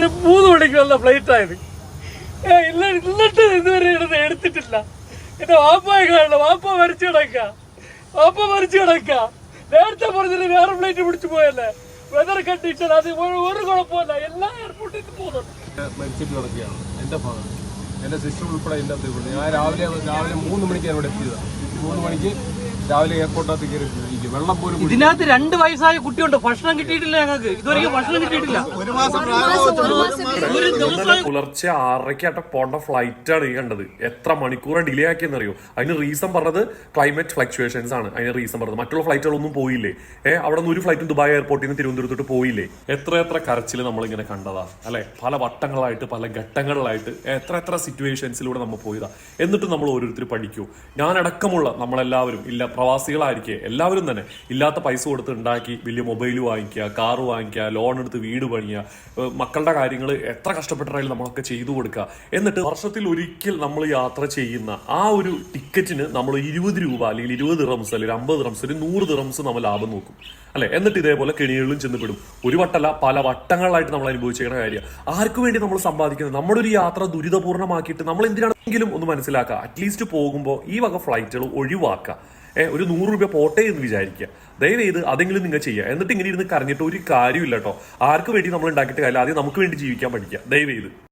3 മണിക്കുള്ള ഫ്ലൈറ്റ് ആയത്. എന്നിട്ട് ഇതുവരെ ഇടുന്ന് എടുത്തിട്ടില്ല. എന്റെ വാപ്പായെ കാണണം. വാപ്പ മരിച്ചു കിടക്ക. നേരത്തെ പറഞ്ഞിട്ട് വേറെ ഫ്ലൈറ്റ് പിടിച്ചു പോയല്ലേ. വെതർ കണ്ടീഷൻ അത് ഒരു കുഴപ്പമില്ല. എല്ലാ എയർപോർട്ടിൽ പോകുന്നുണ്ട്. മരിച്ചിട്ട് കിടക്കുകയാണ് എന്റെ ഭാഗം. എന്റെ സിസ്റ്റർ ഉൾപ്പെടെ എന്റെ അകത്ത്. ഞാൻ രാവിലെ 3 മണിക്ക് ഇവിടെ എത്തിയതാണ്. 3 മണിക്ക് രാവിലെ എയർപോർട്ടിനകത്ത് കയറി വെള്ളം പോലും. ഇതിനകത്ത് 2 വയസ്സായ കുട്ടിയുണ്ട്. ഭക്ഷണം കിട്ടിയിട്ടില്ല. ഞങ്ങൾക്ക് ഇതുവരെയും ഭക്ഷണം കിട്ടിയിട്ടില്ല. പുലർച്ചെ 6:30 പോണ്ട ഫ്ലൈറ്റ് ആണ് ഈ കണ്ടത്. എത്ര മണിക്കൂർ ഡിലേ ആക്കിയെന്നറിയോ? അതിന് റീസൺ പറഞ്ഞത് ക്ലൈമറ്റ് ഫ്ലക്ച്വേഷൻസ് ആണ്. അതിന് റീസൺ പറഞ്ഞത് മറ്റുള്ള ഫ്ലൈറ്റുകളൊന്നും പോയില്ലേ. അവിടെ നിന്ന് ഒരു ഫ്ലൈറ്റും ദുബായ് എയർപോർട്ടിൽ നിന്ന് തിരുവനന്തപുരത്തോട്ട് പോയില്ലേ. എത്ര കരച്ചിൽ നമ്മളിങ്ങനെ കണ്ടതാ അല്ലെ. പല വട്ടങ്ങളായിട്ട് പല ഘട്ടങ്ങളിലായിട്ട് എത്ര സിറ്റുവേഷൻസിലൂടെ നമ്മൾ പോയതാ. എന്നിട്ട് നമ്മൾ ഓരോരുത്തർ പഠിക്കൂ. ഞാനടക്കമുള്ള നമ്മളെല്ലാവരും ഇല്ല പ്രവാസികളായിരിക്കെ എല്ലാവരും തന്നെ ഇല്ലാത്ത പൈസ കൊടുത്ത് ഉണ്ടാക്കി വലിയ മൊബൈൽ വാങ്ങിക്കുക, കാറ് വാങ്ങിക്കുക, ലോൺ എടുത്ത് വീട് പണിയുക, മക്കളുടെ കാര്യങ്ങൾ എത്ര കഷ്ടപ്പെട്ടായാലും നമ്മളൊക്കെ ചെയ്തു കൊടുക്കുക. എന്നിട്ട് വർഷത്തിൽ ഒരിക്കൽ നമ്മൾ യാത്ര ചെയ്യുന്ന ആ ഒരു ടിക്കറ്റിന് നമ്മൾ 20 രൂപ അല്ലെങ്കിൽ 20 ദിർഹംസ് അല്ലെങ്കിൽ 50 ദിർഹംസ് അല്ലെങ്കിൽ 100 ദിർഹംസ് നമ്മൾ ലാഭം നോക്കും അല്ലെ. എന്നിട്ട് ഇതേപോലെ കെണികളിലും ചെന്നപ്പെടും. ഒരു വട്ടല്ല പല വട്ടങ്ങളായിട്ട് നമ്മൾ അനുഭവിച്ചിരിക്കുന്ന കാര്യം. ആർക്കു വേണ്ടി നമ്മൾ സമ്പാദിക്കുന്നത്? നമ്മുടെ ഒരു യാത്ര ദുരിതപൂർണ്ണമാക്കിയിട്ട് നമ്മൾ എന്തിനാണെങ്കിലും ഒന്ന് മനസ്സിലാക്കുക. അറ്റ്ലീസ്റ്റ് പോകുമ്പോൾ ഈ വക ഫ്ലൈറ്റുകൾ ഒഴിവാക്കുക. ഒരു 100 രൂപ പോട്ടെ എന്ന് വിചാരിക്കുക. ദയവേത് അതെങ്കിലും നിങ്ങൾ ചെയ്യുക. എന്നിട്ട് ഇങ്ങനെ ഇരുന്ന് കരഞ്ഞിട്ട് ഒരു കാര്യമില്ല കേട്ടോ. ആർക്ക് വേണ്ടി നമ്മൾ ഉണ്ടാക്കിയിട്ട് കാര്യമില്ല. ആദ്യം നമുക്ക് വേണ്ടി ജീവിക്കാൻ പഠിക്കുക ദയവേത്.